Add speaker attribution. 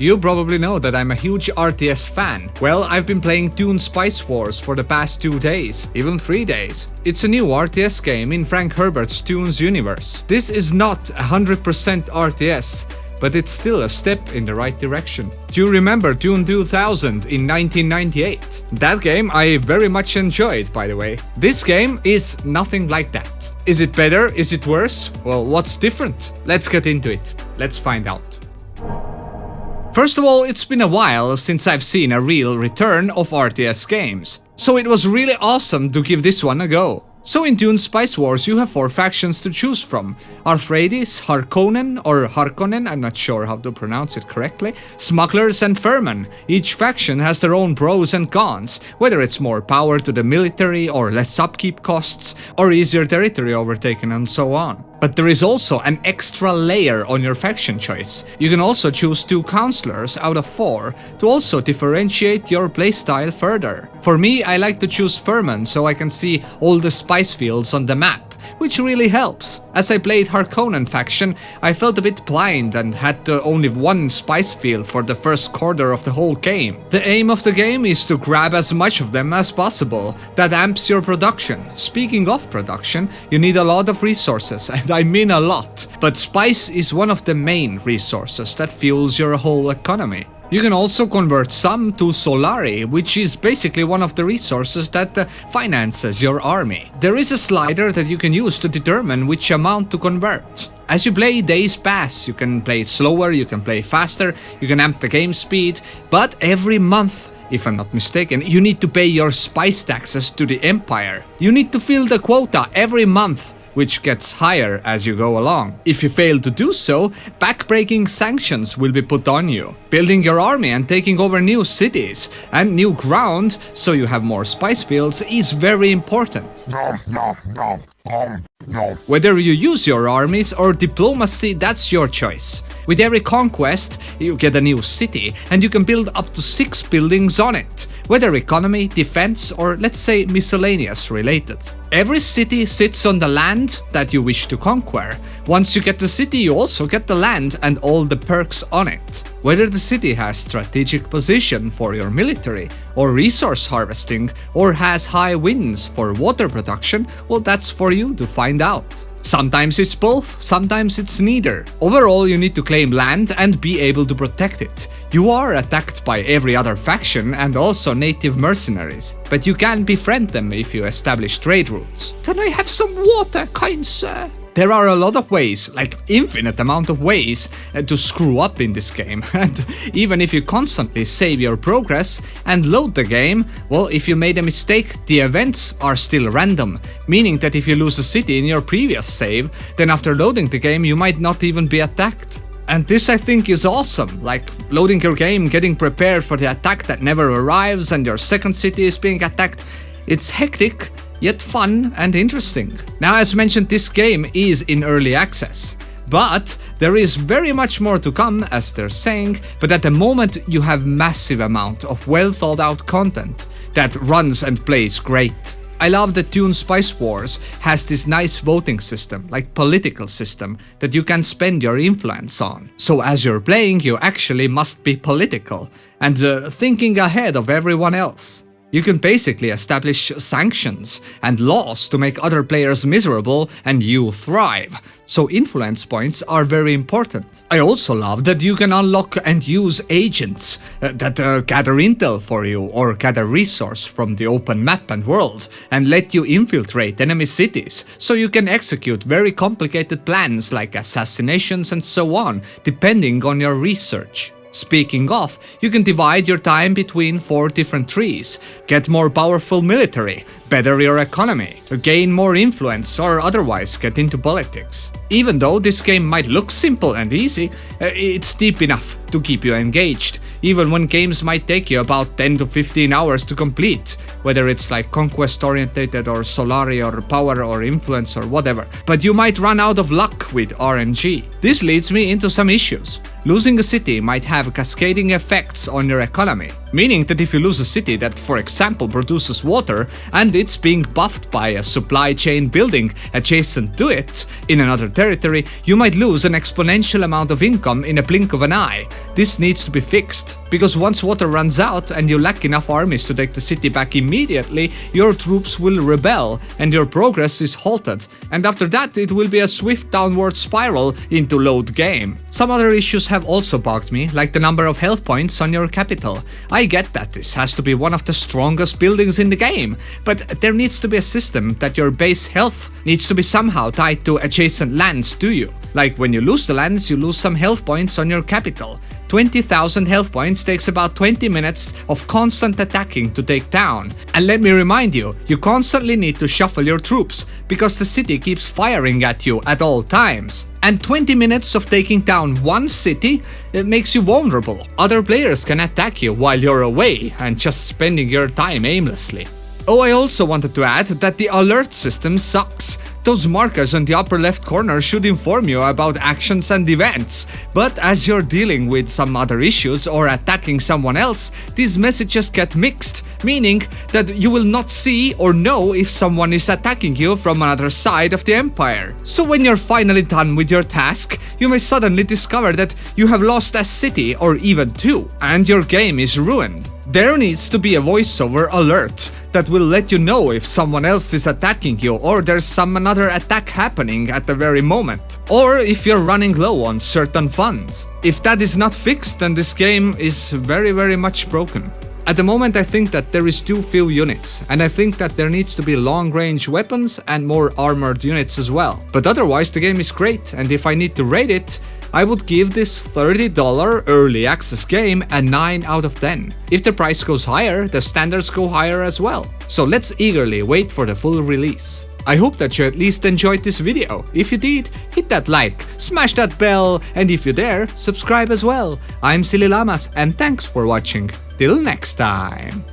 Speaker 1: You probably know that I'm a huge RTS fan. Well, I've been playing Dune Spice Wars for the past 2 days, even 3 days. It's a new RTS game in Frank Herbert's Dune's universe. This is not 100% RTS, but it's still a step in the right direction. Do you remember Dune 2000 in 1998? That game I very much enjoyed, by the way. This game is nothing like that. Is it better? Is it worse? Well, what's different? Let's get into it. Let's find out. First of all, it's been a while since I've seen a real return of RTS games, so it was really awesome to give this one a go. So in Dune Spice Wars you have 4 factions to choose from: Arthreides, Harkonnen, I'm not sure how to pronounce it correctly, Smugglers and Furmen. Each faction has their own pros and cons, whether it's more power to the military or less upkeep costs, or easier territory overtaken and so on. But there is also an extra layer on your faction choice. You can also choose 2 counselors out of 4 to also differentiate your playstyle further. For me, I like to choose Furmen so I can see all the spice fields on the map, which really helps. As I played Harkonnen faction, I felt a bit blind and had only 1 spice field for the first quarter of the whole game. The aim of the game is to grab as much of them as possible. That amps your production. Speaking of production, you need a lot of resources, and I mean a lot. But spice is one of the main resources that fuels your whole economy. You can also convert some to Solari, which is basically one of the resources that finances your army. There is a slider that you can use to determine which amount to convert. As you play, days pass. You can play slower, you can play faster, you can amp the game speed, but every month, if I'm not mistaken, you need to pay your spice taxes to the Empire. You need to fill the quota every month, which gets higher as you go along. If you fail to do so, backbreaking sanctions will be put on you. Building your army and taking over new cities and new ground so you have more spice fields is very important. Whether you use your armies or diplomacy, that's your choice. With every conquest, you get a new city and you can build up to 6 buildings on it, whether economy, defense, or let's say miscellaneous related. Every city sits on the land that you wish to conquer. Once you get the city, you also get the land and all the perks on it. Whether the city has strategic position for your military, or resource harvesting, or has high winds for water production, well, that's for you to find out. Sometimes it's both, sometimes it's neither. Overall, you need to claim land and be able to protect it. You are attacked by every other faction and also native mercenaries, but you can befriend them if you establish trade routes. Can I have some water, kind sir? There are a lot of ways, like infinite amount of ways, to screw up in this game, and even if you constantly save your progress and load the game, well, if you made a mistake, the events are still random, meaning that if you lose a city in your previous save, then after loading the game you might not even be attacked. And this I think is awesome, like loading your game, getting prepared for the attack that never arrives and your second city is being attacked. It's hectic, yet fun and interesting. Now, as mentioned, this game is in early access, but there is very much more to come, as they're saying, but at the moment you have massive amount of well thought out content that runs and plays great. I love that Dune Spice Wars has this nice voting system, like political system, that you can spend your influence on. So as you're playing, you actually must be political and thinking ahead of everyone else. You can basically establish sanctions and laws to make other players miserable and you thrive, so influence points are very important. I also love that you can unlock and use agents that gather intel for you or gather resource from the open map and world and let you infiltrate enemy cities, so you can execute very complicated plans like assassinations and so on, depending on your research. Speaking of, you can divide your time between 4 different trees, get more powerful military, better your economy, gain more influence or otherwise get into politics. Even though this game might look simple and easy, it's deep enough to keep you engaged, even when games might take you about 10 to 15 hours to complete, whether it's like conquest orientated or Solari or power or influence or whatever. But you might run out of luck with RNG. This leads me into some issues. Losing a city might have cascading effects on your economy. Meaning that if you lose a city that, for example, produces water and it's being buffed by a supply chain building adjacent to it in another territory, you might lose an exponential amount of income in a blink of an eye. This needs to be fixed, because once water runs out and you lack enough armies to take the city back immediately, your troops will rebel and your progress is halted, and after that it will be a swift downward spiral into load game. Some other issues have also bugged me, like the number of health points on your capital. I get that this has to be one of the strongest buildings in the game, but there needs to be a system that your base health needs to be somehow tied to adjacent lands to you. Like when you lose the lands, you lose some health points on your capital. 20,000 health points takes about 20 minutes of constant attacking to take down. And let me remind you, you constantly need to shuffle your troops, because the city keeps firing at you at all times. And 20 minutes of taking down one city, it makes you vulnerable. Other players can attack you while you're away and just spending your time aimlessly. Oh, I also wanted to add that the alert system sucks. Those markers on the upper left corner should inform you about actions and events, but as you're dealing with some other issues or attacking someone else, these messages get mixed, meaning that you will not see or know if someone is attacking you from another side of the empire. So when you're finally done with your task, you may suddenly discover that you have lost a city or even two, and your game is ruined. There needs to be a voiceover alert that will let you know if someone else is attacking you or there's some another attack happening at the very moment, or if you're running low on certain funds. If that is not fixed, then this game is very much broken. At the moment I think that there is too few units, and I think that there needs to be long-range weapons and more armored units as well. But otherwise the game is great, and if I need to rate it, I would give this $30 early access game a 9 out of 10. If the price goes higher, the standards go higher as well. So let's eagerly wait for the full release. I hope that you at least enjoyed this video. If you did, hit that like, smash that bell, and if you dare, subscribe as well. I'm SillyLlamaz, and thanks for watching. Till next time.